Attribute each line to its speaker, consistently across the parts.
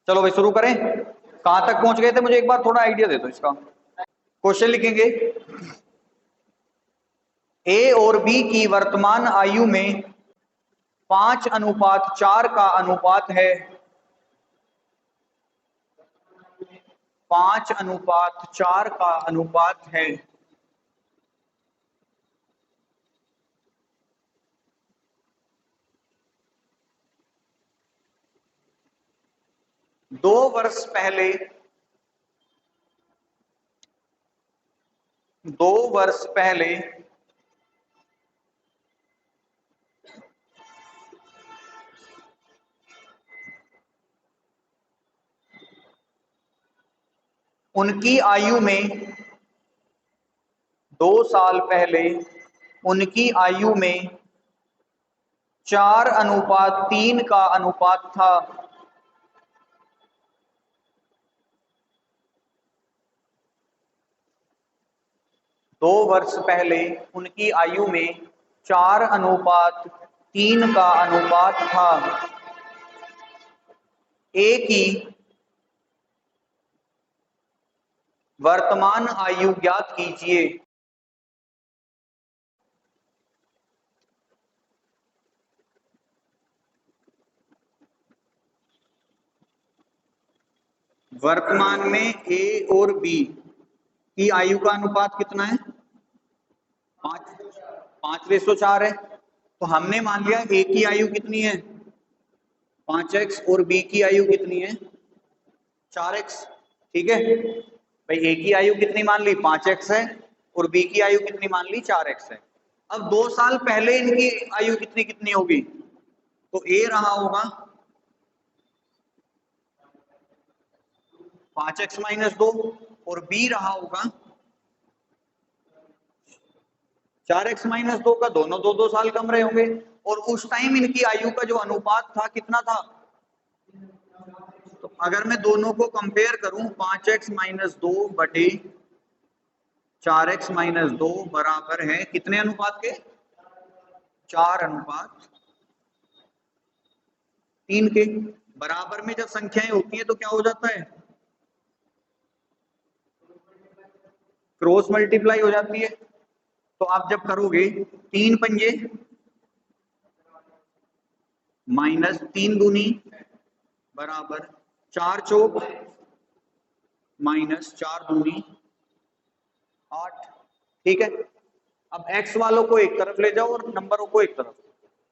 Speaker 1: चलो भाई शुरू करें। कहां तक पहुंच गए थे, मुझे एक बार थोड़ा आइडिया दे दो इसका। क्वेश्चन लिखेंगे, ए और बी की वर्तमान आयु में 5:4 का अनुपात है। 5:4 का अनुपात है। 2 वर्ष पहले 2 वर्ष पहले उनकी आयु में 2 साल पहले उनकी आयु में 4:3 का अनुपात था। 2 वर्ष पहले उनकी आयु में 4:3 का अनुपात था। ए की वर्तमान आयु ज्ञात कीजिए। वर्तमान में ए और बी की आयु का अनुपात कितना है? 5:4 है। तो हमने मान लिया ए की आयु कितनी है? 5x और बी की आयु कितनी है? 4x। ठीक है भाई, ए की आयु कितनी मान ली? 5x है और बी की आयु कितनी मान ली? 4x है। अब 2 साल पहले इनकी आयु कितनी कितनी होगी? तो ए रहा होगा 5x-2 और बी रहा होगा 4x-2 का। दोनों 2-2 साल कम रहे होंगे। और उस टाइम इनकी आयु का जो अनुपात था कितना था? तो अगर मैं दोनों को कंपेयर करूं, 5x-2 बटे 4x-2 बराबर है कितने अनुपात के? 4:3 के। बराबर में जब संख्याएं होती हैं तो क्या हो जाता है? क्रॉस मल्टीप्लाई हो जाती है। तो आप जब करोगे 3 पंजे -3 दूनी बराबर 4 चौक -4 दूनी 8। ठीक है। अब x वालों को एक तरफ ले जाओ और नंबरों को एक तरफ।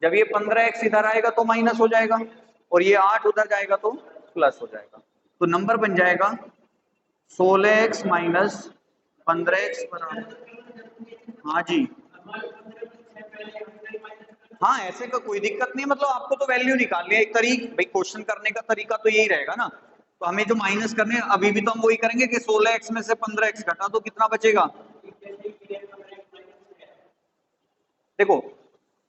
Speaker 1: जब ये 15x इधर आएगा तो माइनस हो जाएगा और ये 8 उधर जाएगा तो प्लस हो जाएगा। तो नंबर बन जाएगा 16x - 15x बराबर। हाँ जी, हाँ ऐसे का कोई दिक्कत नहीं। मतलब आपको तो वैल्यू निकालनी है। एक भाई क्वेश्चन करने का तरीका तो यही रहेगा ना। तो हमें जो माइनस करने हैं अभी भी तो हम वही करेंगे कि 16x में से 15x घटा तो कितना बचेगा? देखो,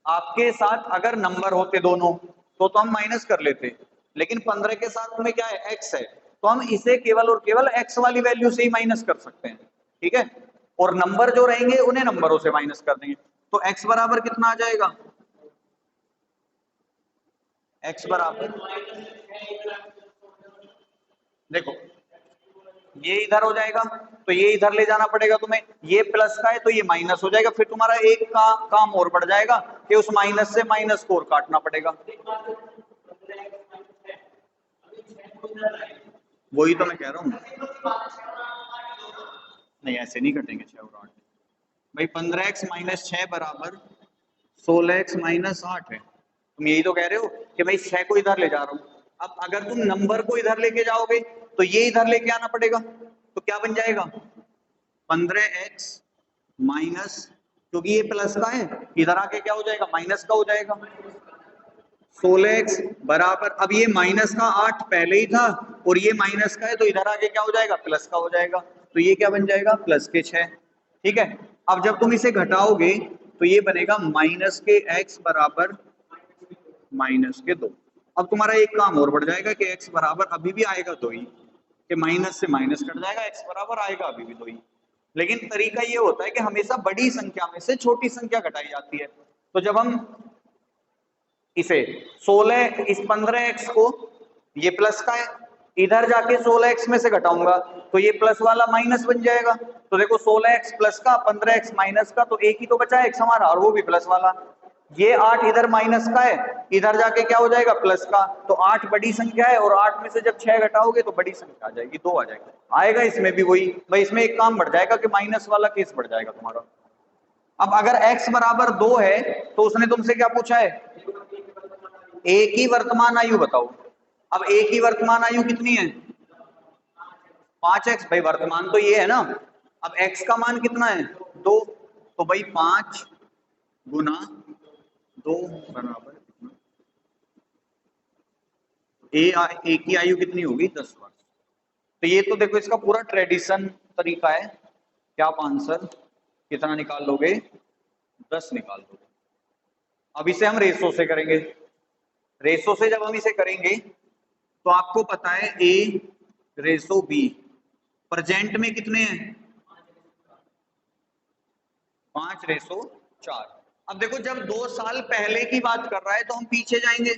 Speaker 1: आपके साथ अगर नंबर होते दोनों तो हम माइनस कर लेते, लेकिन 15 के साथ में क्या है? x है। तो हम इसे केवल और केवल x वाली वैल्यू से ही माइनस कर सकते हैं। ठीक है। और नंबर जो रहेंगे उन्हें नंबरों से माइनस कर देंगे। तो x बराबर कितना आ जाएगा? x बराबर, देखो ये इधर हो जाएगा तो ये इधर ले जाना पड़ेगा तुम्हें। ये प्लस का है तो ये माइनस हो जाएगा। फिर तुम्हारा एक का काम और बढ़ जाएगा कि उस माइनस से माइनस को और काटना पड़ेगा। वही तो मैं कह रहा हूँ। नहीं ऐसे नहीं कटेंगे 6 और 8 भाई। 15x - 6 बराबर 16x - 8 है। तुम यही तो कह रहे हो कि भाई 6 को इधर ले जा रहा हूं। अब अगर तुम नंबर को इधर लेके जाओगे तो ये इधर लेके आना पड़ेगा। तो क्या बन जाएगा? 15x माइनस, क्योंकि ये प्लस का है इधर आके क्या हो जाएगा? माइनस का हो जाएगा। 16x बराबर, अब ये माइनस का 8 पहले ही था और ये माइनस का है तो इधर आके क्या हो जाएगा? प्लस का हो जाएगा। तो ये क्या बन जाएगा? प्लस के 6। ठीक है। अब जब तुम इसे घटाओगे तो ये बनेगा माइनस के x बराबर -2। अब तुम्हारा एक काम और बढ़ जाएगा कि x बराबर अभी भी आएगा 2 ही, कि माइनस से माइनस कट जाएगा, x बराबर आएगा अभी भी 2 ही। लेकिन तरीका ये होता है कि हमेशा बड़ी संख्या में से छोटी संख्या घटाई जाती है। तो जब हम इसे 16 इस 15x को, ये प्लस का है इधर जाके 16x में से घटाऊंगा तो ये प्लस वाला माइनस बन जाएगा। तो देखो 16x प्लस का 15x माइनस का, तो एक ही तो बचा है x हमारा, और वो भी प्लस वाला। ये 8 इधर माइनस का है, इधर जाके क्या हो जाएगा प्लस का। तो 8 बड़ी संख्या है और 8 में से जब 6 घटाओगे तो बड़ी संख्या आ जाएगी, 2 आ जाएगा। आएगा इसमें भी वही भाई, इसमें एक काम बढ़ जाएगा कि माइनस वाला केस बढ़ जाएगा तुम्हारा। अब अगर x बराबर 2 है तो उसने तुमसे क्या पूछा है, a की वर्तमान आयु बताओ। अब a की वर्तमान आयु कितनी है, 5x। भाई वर्तमान तो ये है ना, अब x का मान कितना है 2, तो भाई 5 गुना 2 बराबर कितना, a की आयु कितनी होगी 10 वर्ष। तो ये तो देखो इसका पूरा ट्रेडिशन तरीका है कि आप आंसर कितना निकाल लोगे, 10 निकाल लोगे। अब इसे हम रेशो से करेंगे। रेशो से जब हम इसे करेंगे तो आपको पता है a रेशो b प्रेजेंट में कितने हैं, 5:4। अब देखो जब 2 साल पहले की बात कर रहा है तो हम पीछे जाएंगे।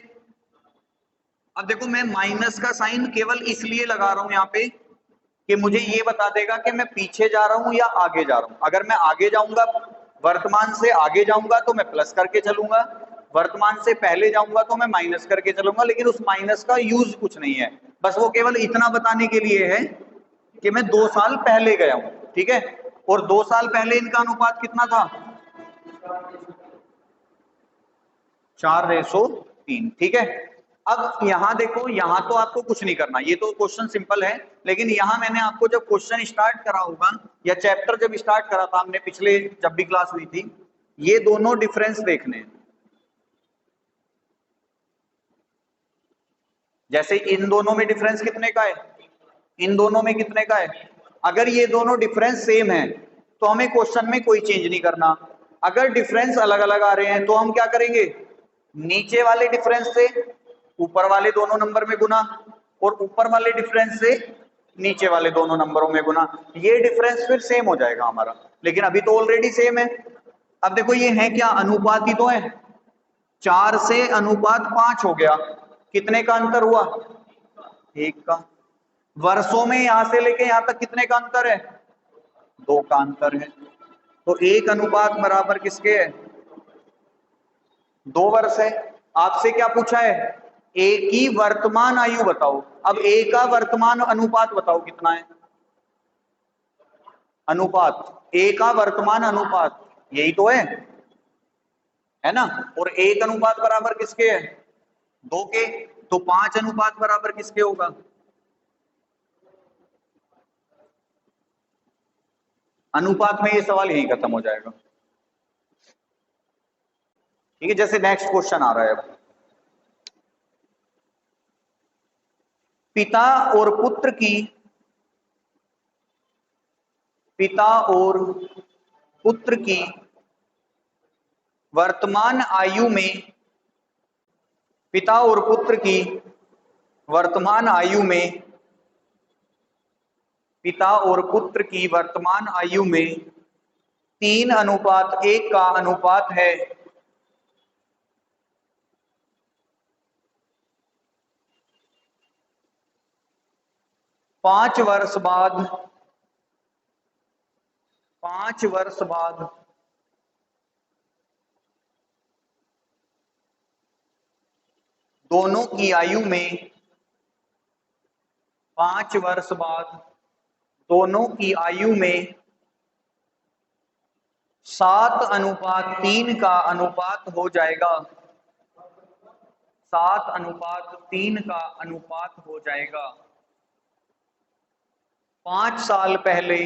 Speaker 1: अब देखो मैं माइनस का साइन केवल इसलिए लगा रहा हूं यहाँ पे कि मुझे ये बता देगा कि मैं पीछे जा रहा हूं या आगे जा रहा हूं। अगर मैं आगे जाऊंगा, वर्तमान से आगे जाऊंगा तो मैं प्लस करके चलूंगा, वर्तमान से पहले जाऊंगा तो मैं माइनस करके चलूंगा। लेकिन उस माइनस का यूज कुछ नहीं है, बस वो केवल इतना बताने के लिए है कि मैं 2 साल पहले गया हूं, ठीक है। और 2 साल पहले इनका अनुपात कितना था, 4:3, ठीक है। अब यहां देखो, यहां तो आपको कुछ नहीं करना, ये तो क्वेश्चन सिंपल है। लेकिन यहां मैंने आपको जब क्वेश्चन स्टार्ट करा होगा या चैप्टर जब स्टार्ट करा था हमने पिछले जब भी क्लास हुई थी, ये दोनों डिफरेंस देखने हैं। जैसे इन दोनों में डिफरेंस कितने का है, इन दोनों में कितने का है। अगर ये दोनों डिफरेंस सेम है तो हमें क्वेश्चन में कोई चेंज नहीं करना। अगर डिफरेंस अलग अलग आ रहे हैं तो हम क्या करेंगे, नीचे वाले डिफरेंस से ऊपर वाले दोनों नंबर में गुना, और ऊपर वाले डिफरेंस से नीचे वाले दोनों नंबरों में गुना। ये डिफरेंस फिर सेम हो जाएगा हमारा, लेकिन अभी तो ऑलरेडी सेम है। अब देखो ये है क्या, अनुपात ही तो है। 4 से अनुपात 5 हो गया, कितने का अंतर हुआ, 1 का। वर्षों में यहां से लेके यहां तक कितने का अंतर है, 2 का अंतर है। तो 1 अनुपात बराबर किसके है, 2 वर्ष है। आपसे क्या पूछा है, a की वर्तमान आयु बताओ। अब a का वर्तमान अनुपात बताओ कितना है, अनुपात a का वर्तमान अनुपात यही तो है ना। और 1 अनुपात बराबर किसके है, 2 के। तो 5 अनुपात बराबर किसके होगा, अनुपात में ये सवाल यही खत्म हो जाएगा, ठीक है। जैसे नेक्स्ट क्वेश्चन आ रहा है, अब पिता और पुत्र की, पिता और पुत्र की वर्तमान आयु में, पिता और पुत्र की वर्तमान आयु में, पिता और पुत्र की वर्तमान आयु में 3:1 का अनुपात है। 5 वर्ष बाद, 5 वर्ष बाद दोनों की आयु में, 5 वर्ष बाद दोनों की आयु में 7:3 का अनुपात हो जाएगा, 7:3 का अनुपात हो जाएगा। 5 साल पहले,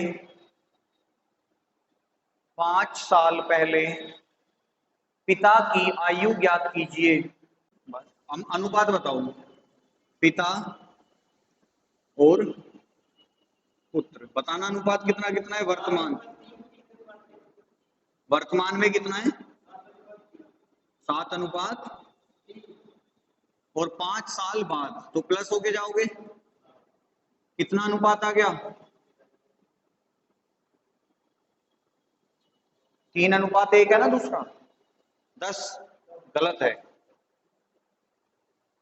Speaker 1: 5 साल पहले पिता की आयु ज्ञात कीजिए। हम अनुपात बताओ, पिता और पुत्र बताना, अनुपात कितना कितना है, वर्तमान, वर्तमान में कितना है 7:, और 5 साल बाद तो प्लस होके जाओगे, कितना अनुपात आ गया, 3:1 है ना दूसरा, 10 गलत है।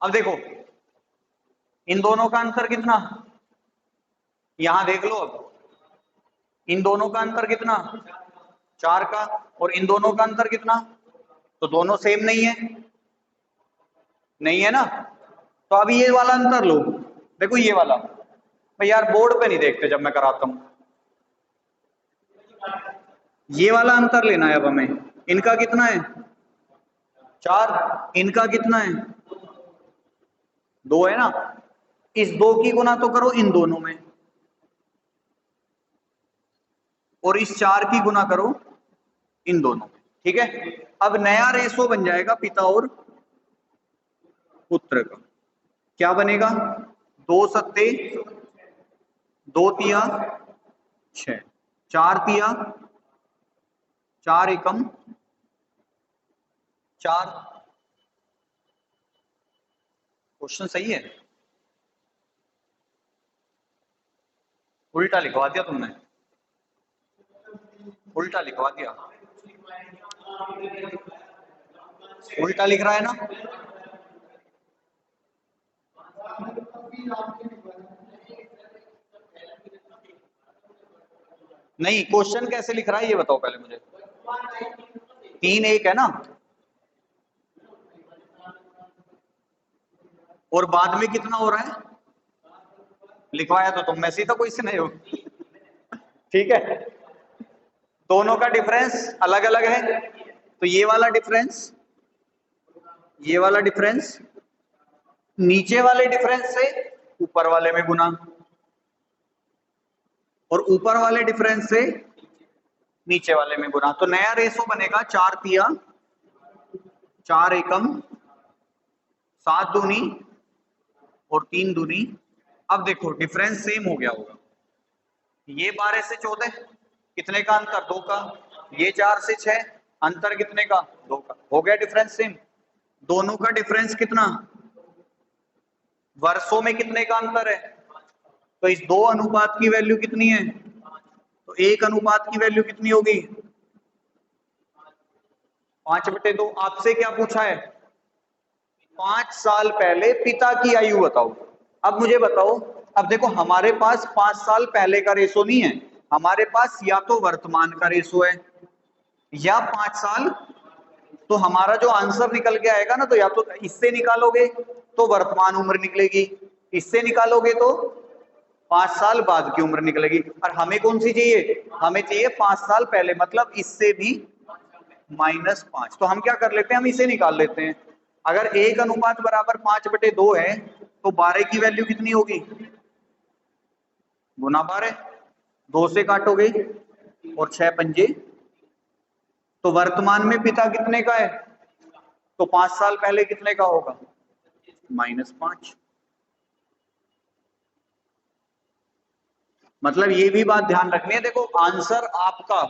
Speaker 1: अब देखो इन दोनों का अंतर कितना, यहां देख लो अब, इन दोनों का अंतर कितना, 4 का, और इन दोनों का अंतर कितना, तो दोनों सेम नहीं है, नहीं है ना। तो अभी ये वाला अंतर लो, देखो ये वाला, भाई यार बोर्ड पे नहीं देखते जब मैं कराता हूं, ये वाला अंतर लेना है अब हमें, इनका कितना है 4, इनका कितना है 2 है ना, इस 2 की गुना तो करो इन दोनों में, और इस 4 की गुना करो इन दोनों में, ठीक है। अब नया रेशो बन जाएगा पिता और पुत्र का, क्या बनेगा, 2 सत्ते 2 तिया 6, 4 तिया 4 एकम 4। क्वेश्चन सही है, उल्टा लिखवा दिया तुमने, उल्टा लिखवा दिया, उल्टा लिख रहा है ना, नहीं क्वेश्चन कैसे लिख रहा है ये बताओ पहले मुझे, 3 1 है ना, और बाद में कितना हो रहा है, लिखवाया तो तुम में से ही था, कोई से नहीं हो, ठीक है। दोनों का डिफरेंस अलग अलग है, तो ये वाला डिफरेंस, ये वाला डिफरेंस नीचे वाले डिफरेंस से ऊपर वाले में गुना, और ऊपर वाले डिफरेंस से नीचे वाले में गुना, तो नया रेशो बनेगा 4 तिया 4 एकम 7 दूनी और 3 दूनी। अब देखो डिफरेंस सेम हो गया होगा, ये 12 से 14 कितने का अंतर, 2 का, ये 4 से 6 अंतर कितने का, 2 का, हो गया डिफरेंस सेम। दोनों का डिफरेंस कितना, वर्षों में कितने का अंतर है, तो इस 2 अनुपात की वैल्यू कितनी है, तो 1 अनुपात की वैल्यू कितनी होगी 5/2। आपसे क्या पूछा है, 5 साल पहले पिता की आयु बताओ। अब मुझे बताओ, अब देखो हमारे पास 5 साल पहले का रेशो नहीं है, हमारे पास या तो वर्तमान का रेशो है या 5 साल, तो हमारा जो आंसर निकल के आएगा ना, तो या तो इससे निकालोगे तो वर्तमान उम्र निकलेगी, इससे निकालोगे तो 5 साल बाद की उम्र निकलेगी, और हमें कौन सी चाहिए, हमें चाहिए 5 साल पहले, मतलब इससे भी -5। तो हम क्या कर लेते हैं, हम इसे निकाल लेते हैं। अगर 1 अनुपात बराबर 5/2 है तो 12 की वैल्यू कितनी होगी, गुना 12, 2 से काटोगे और 6 पंजे, तो वर्तमान में पिता कितने का है, तो 5 साल पहले कितने का होगा, -5। मतलब ये भी बात ध्यान रखनी है, देखो आंसर आपका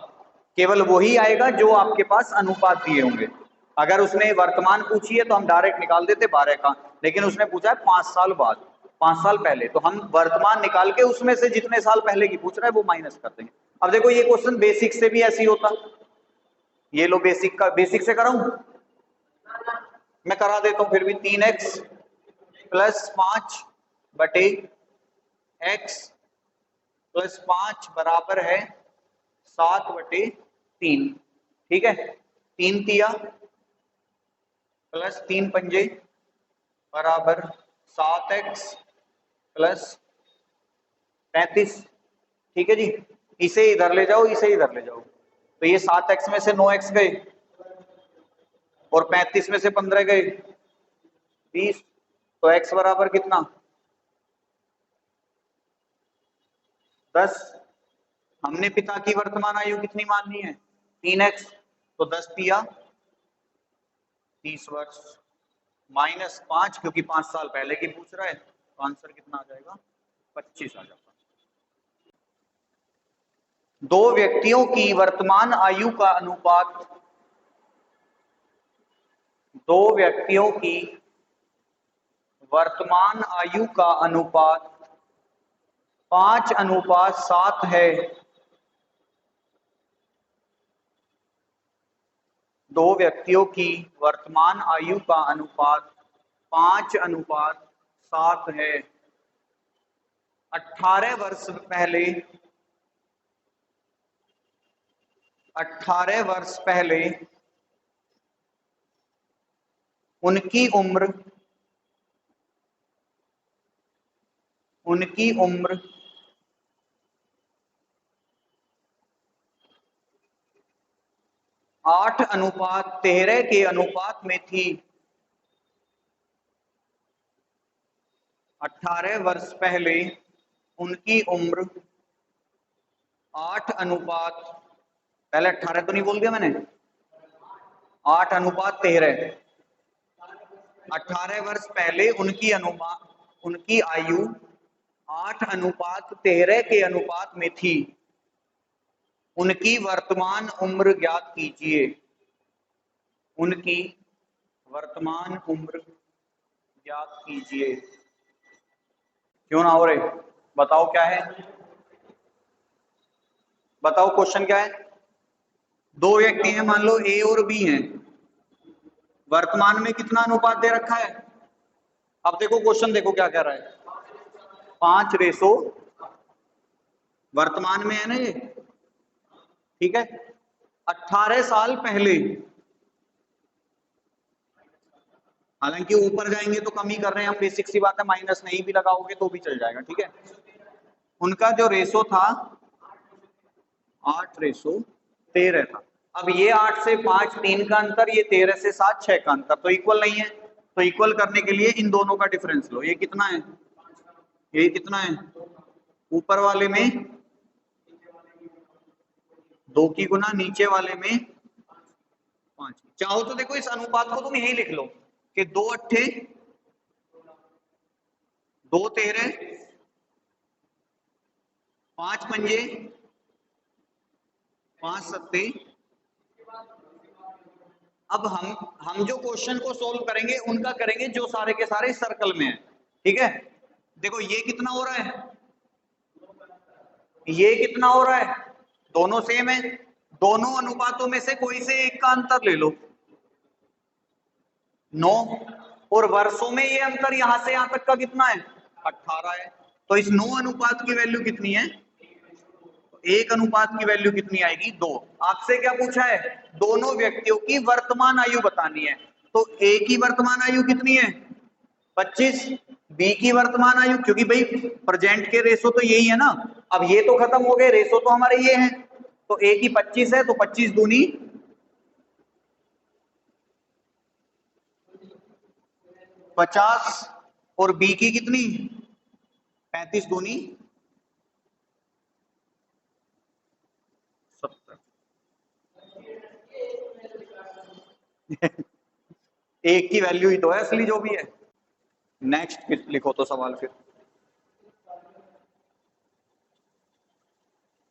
Speaker 1: केवल वही आएगा जो आपके पास अनुपात दिए होंगे। अगर उसने वर्तमान पूछी है तो हम डायरेक्ट निकाल देते 12 का, लेकिन उसने पूछा है 5 साल बाद, 5 साल पहले, तो हम वर्तमान निकाल के उसमें से जितने साल पहले की पूछ रहा है वो माइनस कर देंगे। अब देखो ये क्वेश्चन बेसिक से भी ऐसे ही होता, ये लो बेसिक का, बेसिक से कराऊं, मैं करा देता हूं फिर भी, 3x + 5/x + 5 बराबर है 7/3, ठीक है। 3 तिया + 3 पंजे बराबर 7x + 35, ठीक है जी। इसे इधर ले जाओ, इसे इधर ले जाओ, तो ये 7x में से 9x गए और 35 में से 15 गए 20, तो x बराबर कितना 10। हमने पिता की वर्तमान आयु कितनी माननी है 3x, तो 10 तिया 30 वर्ष -5, क्योंकि 5 साल पहले की पूछ रहा है, तो आंसर कितना आ जाएगा 25 आ जाएगा। दो व्यक्तियों की वर्तमान आयु का अनुपात, दो व्यक्तियों की वर्तमान आयु का अनुपात 5:7 है। दो व्यक्तियों की वर्तमान आयु का अनुपात 5:7 है। 18 वर्ष पहले उनकी उम्र 8:13 के अनुपात में थी। 18 वर्ष पहले उनकी उम्र 8:, पहले 18 तो नहीं बोल दिया मैंने, 8:13। 18 वर्ष पहले उनकी आयु 8:13 के अनुपात में थी। उनकी वर्तमान उम्र ज्ञात कीजिए। उनकी वर्तमान उम्र ज्ञात कीजिए। क्यों ना हो रहे, बताओ क्या है, बताओ क्वेश्चन क्या है। दो व्यक्ति हैं, मान लो ए और बी हैं, वर्तमान में कितना अनुपात दे रखा है। अब देखो क्वेश्चन, देखो क्या कह रहा है, 5:, वर्तमान में है ना ये, ठीक है। 18 साल पहले, हालांकि ऊपर जाएंगे तो कम ही कर रहे हैं हम, बेसिक सी बात है, माइनस नहीं भी लगाओगे तो भी चल जाएगा, ठीक है। उनका जो रेशो था 8:13 था। अब ये 8 से 5 3 का अंतर, ये 13 से 7 6 का अंतर, तो इक्वल नहीं है। तो इक्वल करने के लिए इन दोनों का डिफरेंस लो। ये कितना है, ये कितना है, ऊपर वाले में 2 की गुना, नीचे वाले में 5। चाहो तो देखो इस अनुपात को तुम यही लिख लो कि 2 8 2 13 5 पंजे 5 सत्ते। अब हम जो क्वेश्चन को सोल्व करेंगे उनका करेंगे जो सारे के सारे सर्कल में है, ठीक है। देखो ये कितना हो रहा है, ये कितना हो रहा है, दोनों सेम है। दोनों अनुपातों में से कोई से एक का अंतर ले लो, 9। और वर्षों में ये अंतर यहां से यहां तक का कितना है, 18 है। तो इस 9 अनुपात की वैल्यू कितनी है, 1 अनुपात की वैल्यू कितनी आएगी, 2। आपसे क्या पूछा है, दोनों व्यक्तियों की वर्तमान आयु बतानी है। तो ए की वर्तमान आयु कितनी है, 25। बी की वर्तमान आयु, क्योंकि भाई प्रेजेंट के रेशो तो यही है ना। अब ये तो खत्म हो गए, रेशो तो हमारे ये हैं। तो ए की 25 है, तो 25 दूनी 50, और बी की कितनी, 35 दूनी 70। एक की वैल्यू ही तो है असली जो भी है। नेक्स्ट लिखो तो सवाल फिर।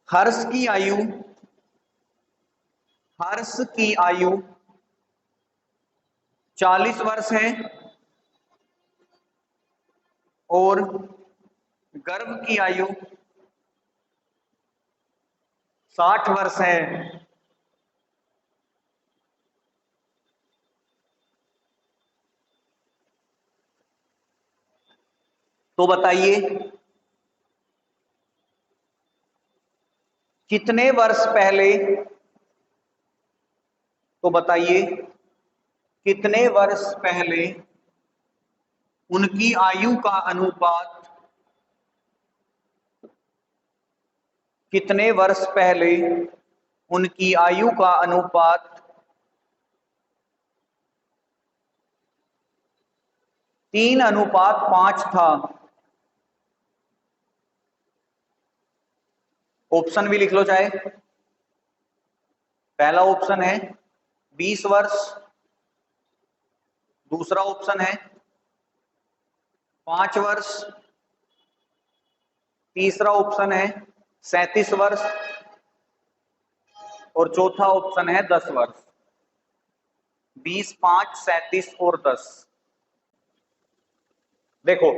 Speaker 1: हर्ष की आयु 40 वर्ष है और गर्भ की आयु 60 वर्ष है। तो बताइए कितने वर्ष पहले, तो बताइए कितने वर्ष पहले उनकी आयु का अनुपात, कितने वर्ष पहले उनकी आयु का अनुपात 3:5 था। ऑप्शन भी लिख लो चाहे। पहला ऑप्शन है 20 वर्ष, दूसरा ऑप्शन है 5 वर्ष, तीसरा ऑप्शन है 37 वर्ष, और चौथा ऑप्शन है 10 वर्ष। 20, 5, 37 और 10। देखो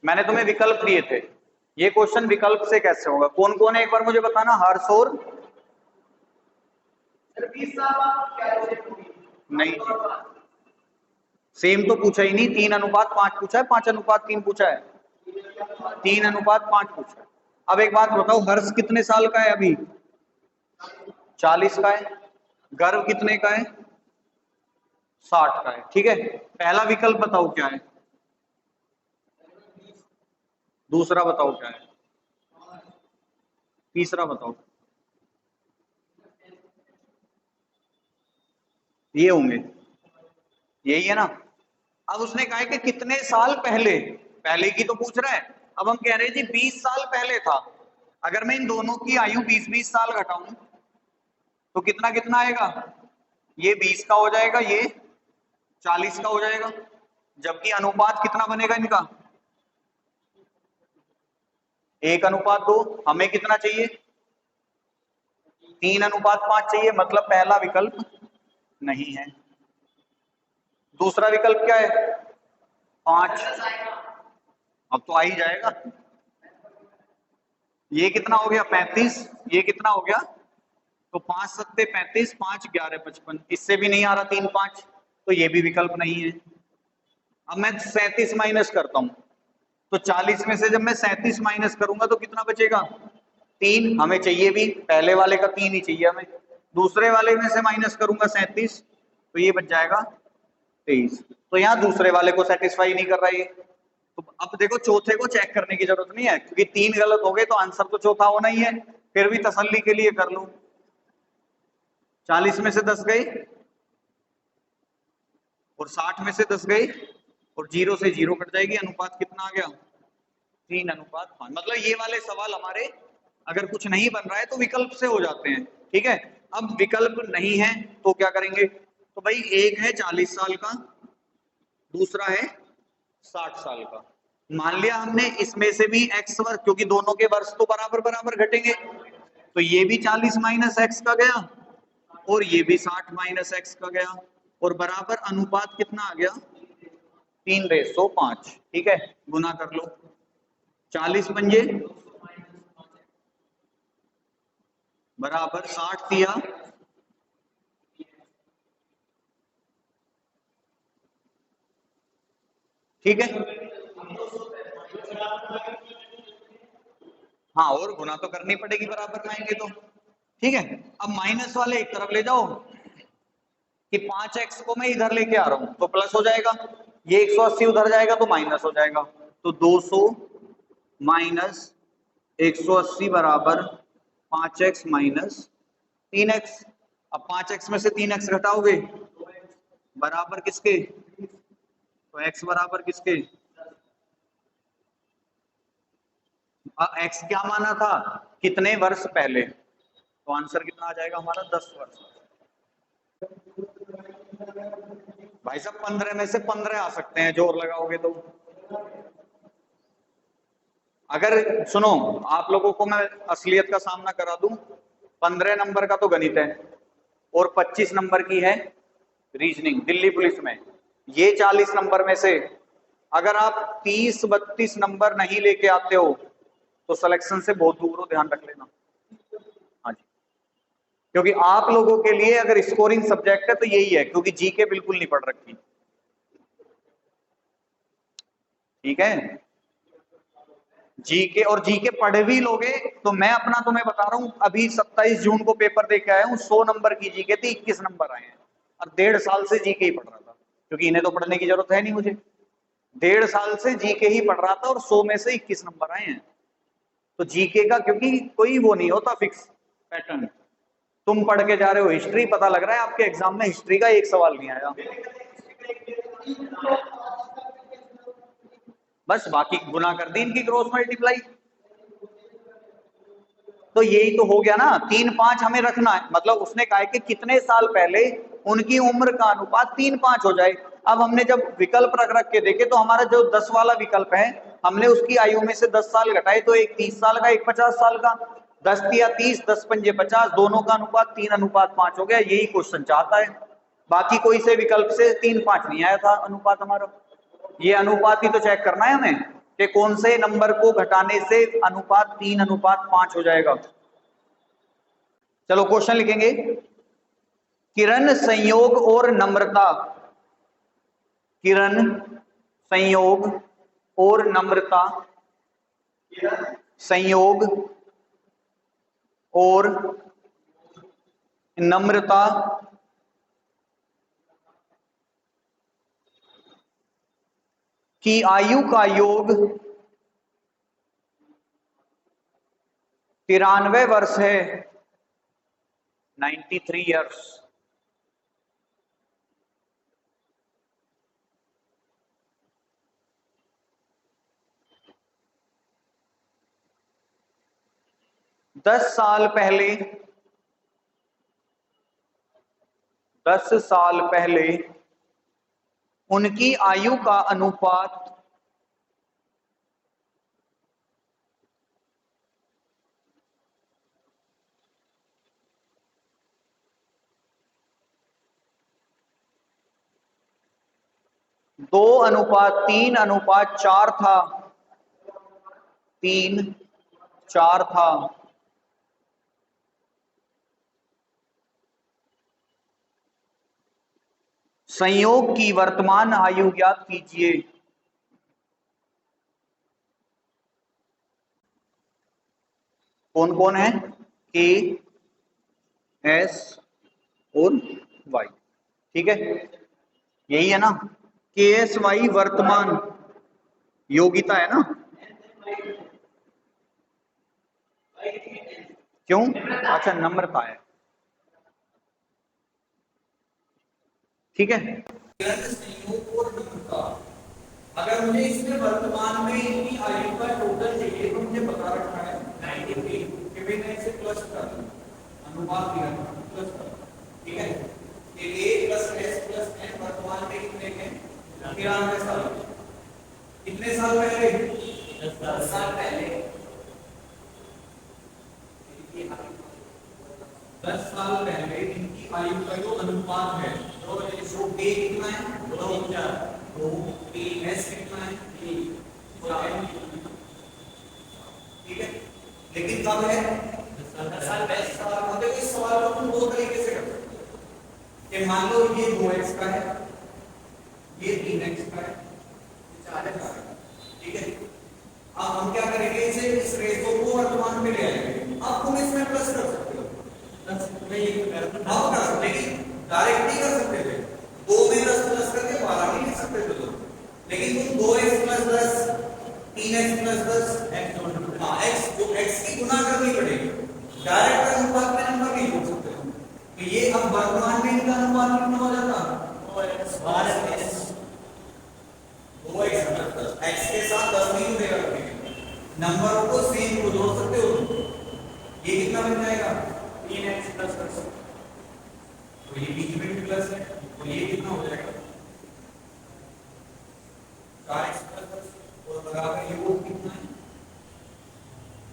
Speaker 1: मैंने तुम्हें विकल्प दिए थे, ये क्वेश्चन विकल्प से कैसे होगा, कौन कौन है एक बार मुझे बताना। हर्ष और नहीं, सेम तो पूछा ही नहीं, 3:5 पूछा है, 5:3 पूछा है। 3:5 पूछ रहा है। अब एक बात बताओ, हर्ष कितने साल का है अभी? 40 का है। गर्व कितने का है? 60 का है। ठीक है, पहला विकल्प बताओ क्या है, दूसरा बताओ क्या है, तीसरा बताओ। ये होंगे, यही है ना। अब उसने कहा है कि कितने साल पहले, पहले की तो पूछ रहा है। अब हम कह रहे हैं जी 20 साल पहले था। अगर मैं इन दोनों की आयु 20-20 साल घटाऊं तो कितना कितना आएगा? ये 20 का हो जाएगा, ये 40 का हो जाएगा। जबकि अनुपात कितना बनेगा इनका? 1:2। हमें कितना चाहिए? 3:5 चाहिए, मतलब पहला विकल्प नहीं है। दूसरा विकल्प क्या है? 5। अब तो आ ही जाएगा। ये कितना हो गया? 35। ये कितना हो गया? तो 5 सत्ते 35, 5 11 55। इससे भी नहीं आ रहा 3-5, तो ये भी विकल्प नहीं है। अब मैं 37 माइनस करता हूं, तो 40 में से जब मैं 37 माइनस करूंगा तो कितना बचेगा? 3। हमें चाहिए भी, पहले वाले का 3 ही चाहिए हमें। दूसरे वाले में से माइनस करूंगा 37, तो ये बच जाएगा 23। तो यहाँ दूसरे वाले को सेटिस्फाई नहीं कर रहा ये। तो अब देखो, चौथे को चेक करने की जरूरत नहीं है, क्योंकि 3 गलत हो गए तो आंसर तो चौथा होना ही है। फिर भी तसल्ली के लिए कर लूं, 40 में से 10 गए और 60 में से 10 गए और 0 से 0 कट जाएगी। अनुपात कितना आ गया? 3:5। मतलब ये वाले सवाल हमारे अगर कुछ नहीं बन रहा है तो विकल्प से हो जाते हैं। ठीक है, अब विकल्प नहीं है तो क्या करेंगे? तो भाई एक है 40 साल का, दूसरा है 60 साल का। मान लिया हमने इसमें से भी एक्स वर्ग, क्योंकि दोनों के वर्ष तो बराबर बराबर घटेंगे, तो ये भी 40 माइनस एक्स का गया और ये भी 60 माइनस एक्स का गया, और बराबर अनुपात कितना आ गया? 3:5। ठीक है, गुना कर लो। 40 पंजे बराबर 60 दिया, ठीक है। हाँ, और गुना तो करनी पड़ेगी बराबर में आएंगे तो। ठीक है, अब माइनस वाले एक तरफ ले जाओ, कि 5x को मैं इधर लेके आ रहा हूं तो प्लस हो जाएगा, ये 180 उधर जाएगा तो माइनस हो जाएगा। तो 200 माइनस 180 बराबर 5x माइनस 3x। अब 5x में से 3x घटाओगे बराबर किसके? तो x बराबर किसके? x क्या माना था? कितने वर्ष पहले? तो आंसर कितना आ जाएगा हमारा? 10 वर्ष। भाई साहब 15 में से 15 आ सकते हैं, जोर लगाओगे तो। अगर सुनो, आप लोगों को मैं असलियत का सामना करा दूं, 15 नंबर का तो गणित है और 25 नंबर की है रीजनिंग दिल्ली पुलिस में। ये 40 नंबर में से अगर आप 30-32 नंबर नहीं लेके आते हो तो सिलेक्शन से बहुत दूर हो, ध्यान रख लेना। हाँ जी, क्योंकि आप लोगों के लिए अगर स्कोरिंग सब्जेक्ट है तो यही है, क्योंकि जीके बिल्कुल नहीं पढ़ रखी। ठीक है, जीके, और जीके पढ़ भी लोगे तो मैं अपना तुम्हें बता रहा हूं, अभी 27 जून को पेपर दे के आया हूं, 100 नंबर की जीके थी, 21 नंबर आए हैं। और 1.5 साल से जीके ही पढ़ रहा था, क्योंकि इन्हें तो पढ़ने की जरूरत है नहीं मुझे। 1.5 साल से जीके ही पढ़ रहा था और 100 में से 21 नंबर आए हैं। तो जीके का क्योंकि कोई वो नहीं होता फिक्स पैटर्न। तुम पढ़ के जा रहे हो हिस्ट्री, पता लग रहा है आपके एग्जाम में हिस्ट्री का एक सवाल नहीं आया, बस बाकी गुना कर दी इनकी क्रॉस मल्टीप्लाई। तो यही तो हो गया ना, 3-5 हमें रखना है, मतलब उसने कहा है कि कितने साल पहले उनकी उम्र का अनुपात 3-5 हो जाए। अब हमने जब विकल्प रख रख के देखे तो हमारा जो 10 वाला विकल्प है, हमने उसकी आयु में से 10 साल घटाए, तो एक 30 साल का, एक 50 साल का। 10 या 30, 10 पंजे 50, दोनों का अनुपात 3:5 हो गया। यही क्वेश्चन चाहता है, बाकी कोई से विकल्प से 3-5 नहीं आया था अनुपात हमारा। ये अनुपात ही तो चेक करना है हमें कि कौन से नंबर को घटाने से अनुपात 3:5 हो जाएगा। चलो क्वेश्चन लिखेंगे। किरण, संयोग और नम्रता, किरण, संयोग और नम्रता संयोग और नम्रता की आयु का योग 93 वर्ष है, 93 ईयर्स। दस साल पहले उनकी आयु का अनुपात 2:3:4 था, 3:4 था। संयोग की वर्तमान आयु ज्ञात कीजिए। कौन कौन है? के, एस और वाई। ठीक है, यही है ना? के एस वाई वर्तमान योग्यता है ना? क्यों? अच्छा, नम्रता है। ठीक है, संयोग और नम्रता। अगर मुझे इसमें वर्तमान में इनकी आयु का टोटल चाहिए तो मुझे पता रखना है 93 के बिना इसे प्लस कर दूं, अनुपात दिया प्लस कर। ठीक है, ये a plus s plus n वर्तमान में कितने हैं? 93 साल। कितने साल पहले? 10 साल पहले। 10 साल पहले इनकी आयु का जो अनुपात है, तो इसको a कितना है? 2 3 s कितना है? 3 और n। ठीक है, लेकिन कब है? 10 साल पहले। इस सवाल को तुम दो तरीके से कर सकते हो कि मान लो ये 2x का है, ये 3x का है, ये 4x का है। ठीक है, अब हम क्या करेंगे? इसे इस रेशो को वर्तमान में ले आएंगे। अब तुम इसमें प्लस कर सकते हो, लेकिन डायरेक्ट नहीं कर सकते थे। 2 में 10 प्लस करके 12 नहीं लिख सकते थे तुम, लेकिन तुम 2x plus 10 3x plus 10 x जो x की गुना करनी पड़ेगी। डायरेक्ट अनुपात में नंबर नहीं जोड़ सकते हो। तो ये अब वर्तमान में इनका अनुपात कितना हो जाता? 2x plus 10। x के साथ 10 नहीं जुड़ेगा, नंबरों को सेम को जोड़ सकते हो। ये कितना बन जाएगा? 3x plus 10। तो ये बीच में भी प्लस है, तो ये कितना हो जाएगा? 4x प्लस 10 और बराबर ये वो कितना है?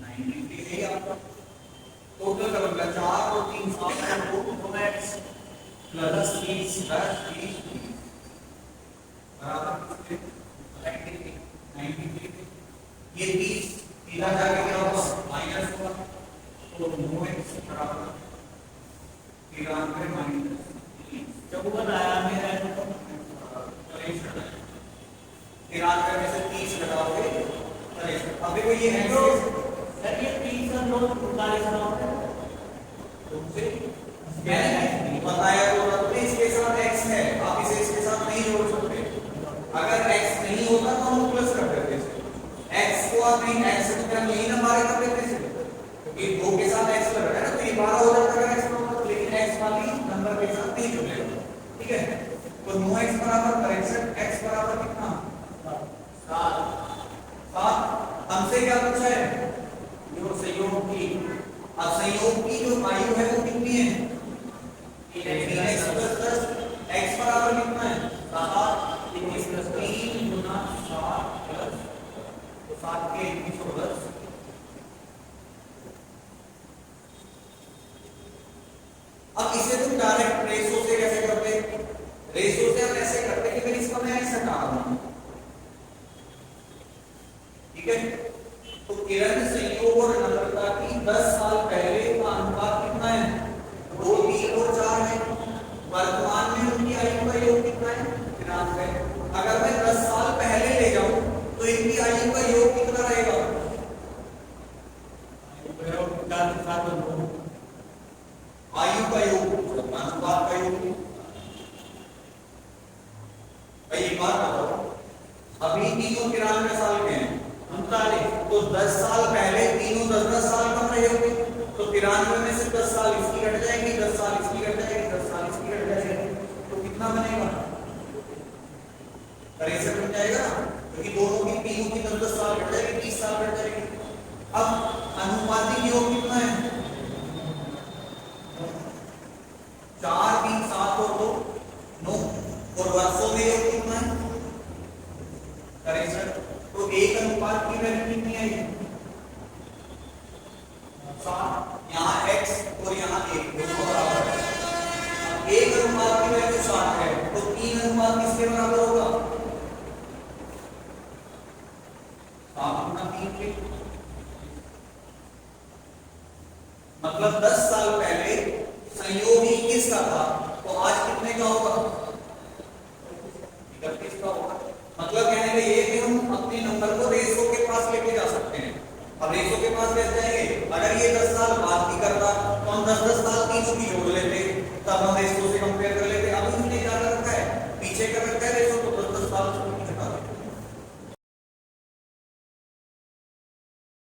Speaker 1: 93 है आपका। टोटल का मतलब 4 और 3 7 है, 2x प्लस 30 बराबर 93। ये 30 सीधा जाके क्या होगा? माइनस होगा, तो 9x बराबर 93 माइनस 54 आया मेरा। 93 में से 30 घटाओगे 63। अभी कोई ये है तो सर ये 30 और 9 39 होता है, तुमसे मैंने बताया तो इसके साथ x है, आप इसे इसके साथ नहीं जोड़ सकते। अगर x नहीं होता तो हम प्लस कर देते थे। x को आप नहीं, x को हम यही ना बाहर कर देते थे, क्योंकि 2 के साथ x लग रहा है ना, तो ये 12 हो जाता है x होता, लेकिन x वाली नंबर के साथ नहीं जुड़ेगा। ठीक है, तो 9x बराबर 63, x बराबर कितना? 7। हमसे क्या पूछा है? जो संयोग की। अब संयोग की जो आयु है वो कितनी है? 3x plus 10। x बराबर कितना है? 7। 3 गुना 7 प्लस 7 के 2110। अब इसे तुम डायरेक्ट रेशो से कैसे करते? रेशो से हम ऐसे करते कि फिर इसका मैं x हटा दूं। ठीक है, तो किरण संयोग और नम्रता की 10 साल पहले का अनुपात कितना है? 2 3 और 4 है। वर्तमान में उनकी आयु का योग कितना है? 93। अगर मैं 10 साल पहले ले जाऊं तो इनकी आयु का योग कितना रहेगा?
Speaker 2: तो 10 साल पहले तीनों 10-10 साल कम रहे होंगे, तो 93 में से 10 साल इसकी घट जाएंगी, 10 साल इसकी घट जाएगी, 10 साल इसकी घट जाएगी, तो कितना बनेगा? 63 बन जाएगा ना, क्योंकि दोनों की तीनों की 10-10 साल घट जाएगी, 30 साल घट जाएगी। अब अनुपातिक योग कितना है? 4 3 7 और 2 9, और वर्षों में योग कितना है? 63। तो एक अनुपात की वैल्यू कितनी आई? 7। यहाँ x और यहाँ 1 दोनों बराबर है। अब एक अनुपात की वैल्यू 7 है, तो 3 अनुपात किसके बराबर होगा? 7 गुना 3 के। मतलब 10 साल पहले संयोग 21 का था, तो आज कितने का होगा? 31 का होगा। मतलब कहने का ये कि हम अपने नंबर को रेशो के पास लेके जा सकते हैं। अब रेशो के पास ले जाएंगे, अगर ये 10 साल बाद की करता तो हम 10-10 साल तीनों की जोड़ लेते, तब हम रेशो से कंपेयर कर लेते।